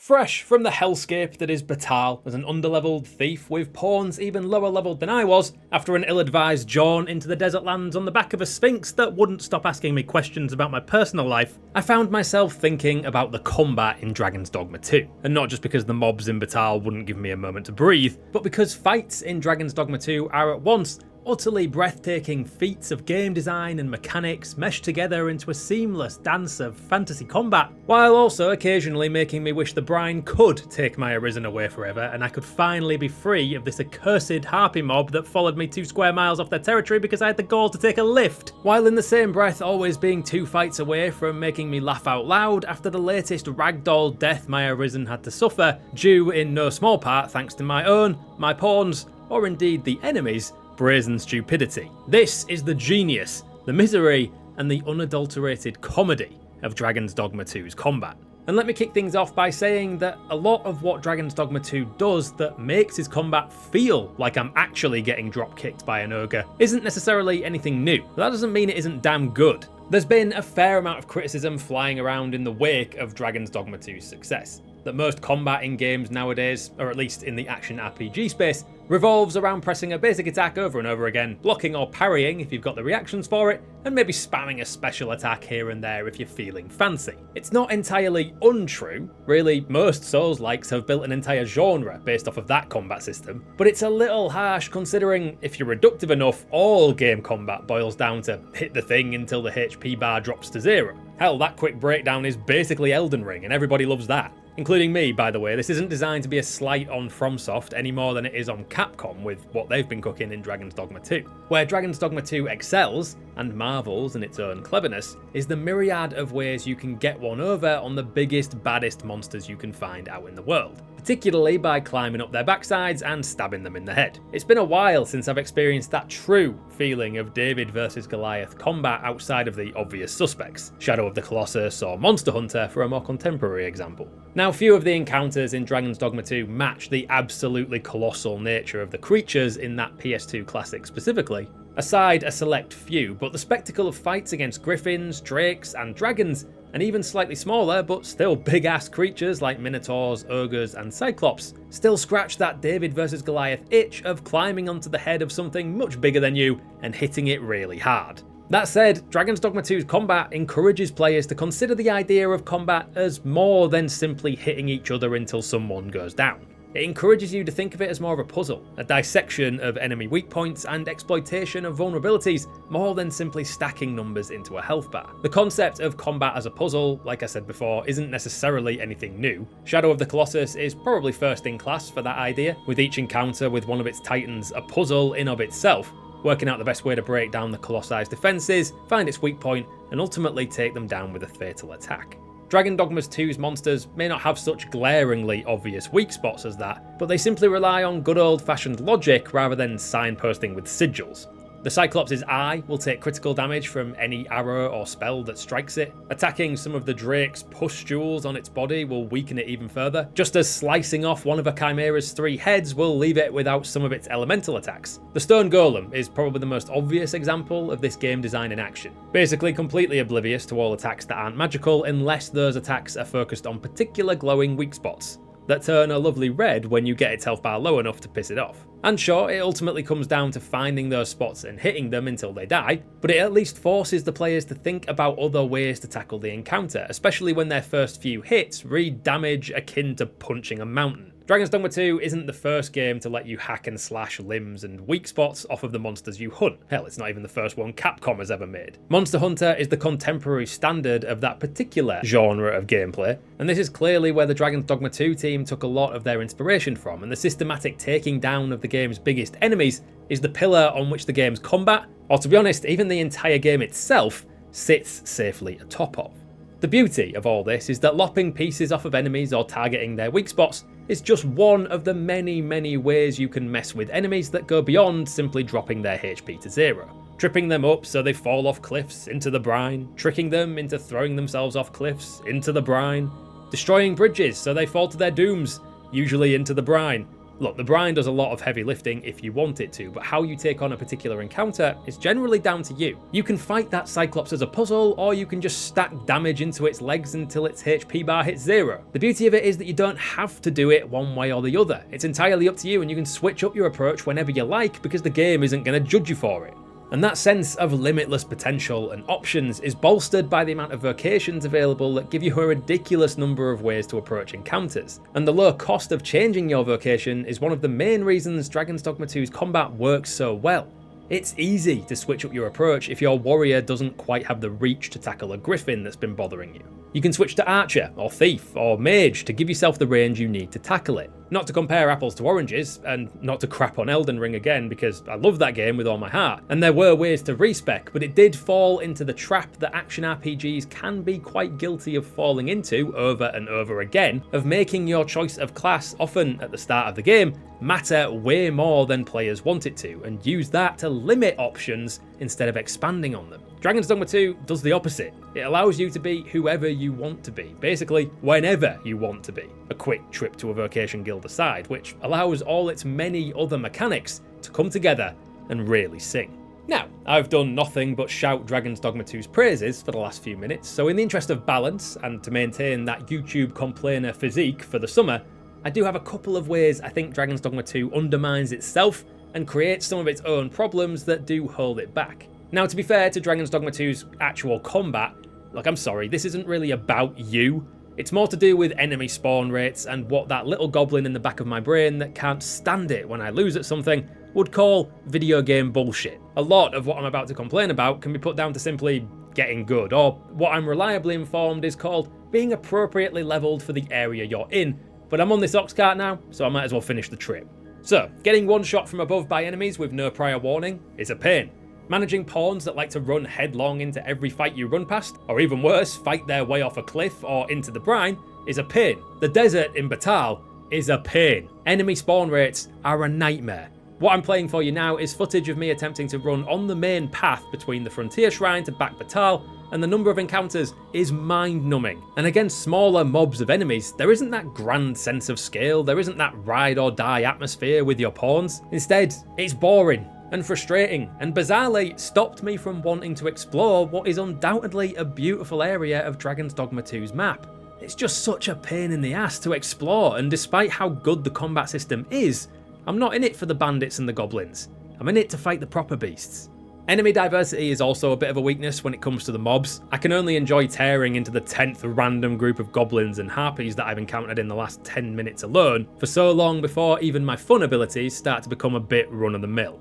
Fresh from the hellscape that is Batal as an underleveled thief with pawns even lower leveled than I was, after an ill-advised jaunt into the desert lands on the back of a sphinx that wouldn't stop asking me questions about my personal life, I found myself thinking about the combat in Dragon's Dogma 2. And not just because the mobs in Batal wouldn't give me a moment to breathe, but because fights in Dragon's Dogma 2 are at once utterly breathtaking feats of game design and mechanics meshed together into a seamless dance of fantasy combat, while also occasionally making me wish the Brine could take my Arisen away forever and I could finally be free of this accursed harpy mob that followed me 2 square miles off their territory because I had the gall to take a lift, while in the same breath always being 2 fights away from making me laugh out loud after the latest ragdoll death my Arisen had to suffer, due in no small part thanks to my own, my pawns, or indeed the enemy's brazen stupidity. This is the genius, the misery, and the unadulterated comedy of Dragon's Dogma 2's combat. And let me kick things off by saying that a lot of what Dragon's Dogma 2 does that makes his combat feel like I'm actually getting drop-kicked by an ogre isn't necessarily anything new, but that doesn't mean it isn't damn good. There's been a fair amount of criticism flying around in the wake of Dragon's Dogma 2's success, that most combat in games nowadays, or at least in the action RPG space, revolves around pressing a basic attack over and over again, blocking or parrying if you've got the reactions for it, and maybe spamming a special attack here and there if you're feeling fancy. It's not entirely untrue, really most Souls-likes have built an entire genre based off of that combat system, but it's a little harsh considering if you're reductive enough, all game combat boils down to hit the thing until the HP bar drops to 0. Hell, that quick breakdown is basically Elden Ring and everybody loves that. Including me, by the way. This isn't designed to be a slight on FromSoft any more than it is on Capcom with what they've been cooking in Dragon's Dogma 2. Where Dragon's Dogma 2 excels, and marvels in its own cleverness, is the myriad of ways you can get one over on the biggest, baddest monsters you can find out in the world, particularly by climbing up their backsides and stabbing them in the head. It's been a while since I've experienced that true feeling of David versus Goliath combat outside of the obvious suspects, Shadow of the Colossus or Monster Hunter for a more contemporary example. Now, few of the encounters in Dragon's Dogma 2 match the absolutely colossal nature of the creatures in that PS2 classic specifically, aside a select few, but the spectacle of fights against griffins, drakes and dragons, and even slightly smaller but still big ass creatures like minotaurs, ogres and cyclops, still scratch that David versus Goliath itch of climbing onto the head of something much bigger than you and hitting it really hard. That said, Dragon's Dogma 2's combat encourages players to consider the idea of combat as more than simply hitting each other until someone goes down. It encourages you to think of it as more of a puzzle, a dissection of enemy weak points and exploitation of vulnerabilities, more than simply stacking numbers into a health bar. The concept of combat as a puzzle, like I said before, isn't necessarily anything new. Shadow of the Colossus is probably first in class for that idea, with each encounter with one of its titans a puzzle in of itself, working out the best way to break down the Colossus' defences, find its weak point, and ultimately take them down with a fatal attack. Dragon Dogma 2's monsters may not have such glaringly obvious weak spots as that, but they simply rely on good old-fashioned logic rather than signposting with sigils. The Cyclops' eye will take critical damage from any arrow or spell that strikes it. Attacking some of the Drake's pustules on its body will weaken it even further, just as slicing off one of a Chimera's 3 heads will leave it without some of its elemental attacks. The Stone Golem is probably the most obvious example of this game design in action, basically completely oblivious to all attacks that aren't magical unless those attacks are focused on particular glowing weak spots that turn a lovely red when you get its health bar low enough to piss it off. And sure, it ultimately comes down to finding those spots and hitting them until they die, but it at least forces the players to think about other ways to tackle the encounter, especially when their first few hits read damage akin to punching a mountain. Dragon's Dogma 2 isn't the first game to let you hack and slash limbs and weak spots off of the monsters you hunt. Hell, it's not even the first one Capcom has ever made. Monster Hunter is the contemporary standard of that particular genre of gameplay, and this is clearly where the Dragon's Dogma 2 team took a lot of their inspiration from, and the systematic taking down of the game's biggest enemies is the pillar on which the game's combat, or to be honest, even the entire game itself, sits safely atop of. The beauty of all this is that lopping pieces off of enemies or targeting their weak spots is just one of the many ways you can mess with enemies that go beyond simply dropping their HP to 0. Tripping them up so they fall off cliffs into the brine, tricking them into throwing themselves off cliffs into the brine, destroying bridges so they fall to their dooms, usually into the brine, Look, the Brine does a lot of heavy lifting if you want it to, but how you take on a particular encounter is generally down to you. You can fight that Cyclops as a puzzle, or you can just stack damage into its legs until its HP bar hits 0. The beauty of it is that you don't have to do it one way or the other. It's entirely up to you, and you can switch up your approach whenever you like because the game isn't going to judge you for it. And that sense of limitless potential and options is bolstered by the amount of vocations available that give you a ridiculous number of ways to approach encounters. And the low cost of changing your vocation is one of the main reasons Dragon's Dogma 2's combat works so well. It's easy to switch up your approach if your warrior doesn't quite have the reach to tackle a griffin that's been bothering you. You can switch to archer, or thief, or mage to give yourself the range you need to tackle it. Not to compare apples to oranges, and not to crap on Elden Ring again because I love that game with all my heart, and there were ways to respec, but it did fall into the trap that action RPGs can be quite guilty of falling into over and over again, of making your choice of class, often at the start of the game, matter way more than players want it to, and use that to limit options instead of expanding on them. Dragon's Dogma 2 does the opposite. It allows you to be whoever you want to be, basically whenever you want to be. A quick trip to a vocation guild aside, which allows all its many other mechanics to come together and really sing. Now, I've done nothing but shout Dragon's Dogma 2's praises for the last few minutes, so in the interest of balance and to maintain that YouTube complainer physique for the summer, I do have a couple of ways I think Dragon's Dogma 2 undermines itself and creates some of its own problems that do hold it back. Now, to be fair to Dragon's Dogma 2's actual combat, look, I'm sorry, this isn't really about you. It's more to do with enemy spawn rates and what that little goblin in the back of my brain that can't stand it when I lose at something would call video game bullshit. A lot of what I'm about to complain about can be put down to simply getting good, or what I'm reliably informed is called being appropriately leveled for the area you're in. But I'm on this ox cart now, so I might as well finish the trip. So, getting one shot from above by enemies with no prior warning is a pain. Managing pawns that like to run headlong into every fight you run past, or even worse, fight their way off a cliff or into the brine, is a pain. The desert in Batal is a pain. Enemy spawn rates are a nightmare. What I'm playing for you now is footage of me attempting to run on the main path between the Frontier Shrine to Back Batal, and the number of encounters is mind-numbing. And against smaller mobs of enemies, there isn't that grand sense of scale, there isn't that ride-or-die atmosphere with your pawns. Instead, it's boring and frustrating, and bizarrely stopped me from wanting to explore what is undoubtedly a beautiful area of Dragon's Dogma 2's map. It's just such a pain in the ass to explore, and despite how good the combat system is, I'm not in it for the bandits and the goblins. I'm in it to fight the proper beasts. Enemy diversity is also a bit of a weakness when it comes to the mobs. I can only enjoy tearing into the 10th random group of goblins and harpies that I've encountered in the last 10 minutes alone for so long before even my fun abilities start to become a bit run-of-the-mill.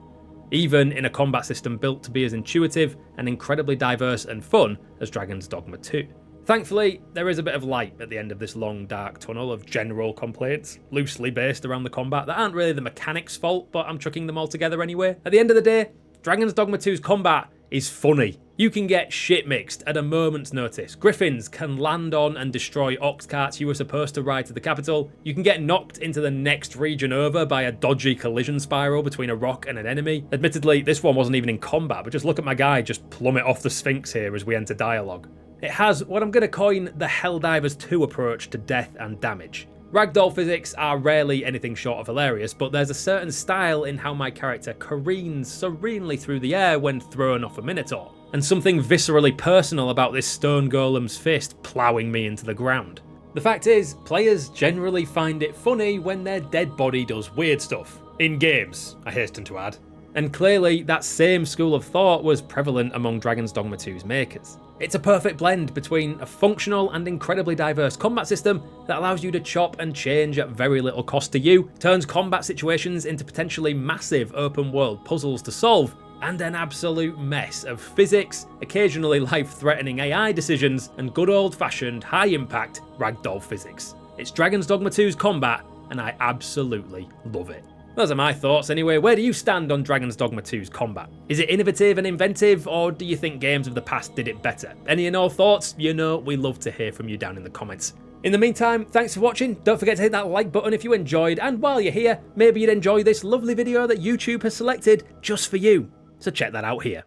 Even in a combat system built to be as intuitive and incredibly diverse and fun as Dragon's Dogma 2. Thankfully, there is a bit of light at the end of this long dark tunnel of general complaints, loosely based around the combat that aren't really the mechanics' fault, but I'm chucking them all together anyway. At the end of the day, Dragon's Dogma 2's combat is funny. You can get shit mixed at a moment's notice. Griffins can land on and destroy ox carts you were supposed to ride to the capital. You can get knocked into the next region over by a dodgy collision spiral between a rock and an enemy. Admittedly, this one wasn't even in combat, but just look at my guy just plummet off the Sphinx here as we enter dialogue. It has what I'm going to coin the Helldivers 2 approach to death and damage. Ragdoll physics are rarely anything short of hilarious, but there's a certain style in how my character careens serenely through the air when thrown off a Minotaur, and something viscerally personal about this stone golem's fist ploughing me into the ground. The fact is, players generally find it funny when their dead body does weird stuff. In games, I hasten to add. And clearly, that same school of thought was prevalent among Dragon's Dogma 2's makers. It's a perfect blend between a functional and incredibly diverse combat system that allows you to chop and change at very little cost to you, turns combat situations into potentially massive open world puzzles to solve, and an absolute mess of physics, occasionally life-threatening AI decisions, and good old-fashioned high-impact ragdoll physics. It's Dragon's Dogma 2's combat, and I absolutely love it. Those are my thoughts anyway. Where do you stand on Dragon's Dogma 2's combat? Is it innovative and inventive, or do you think games of the past did it better? Any and all thoughts? You know we love to hear from you down in the comments. In the meantime, thanks for watching. Don't forget to hit that like button if you enjoyed, and while you're here, maybe you'd enjoy this lovely video that YouTube has selected just for you. So check that out here.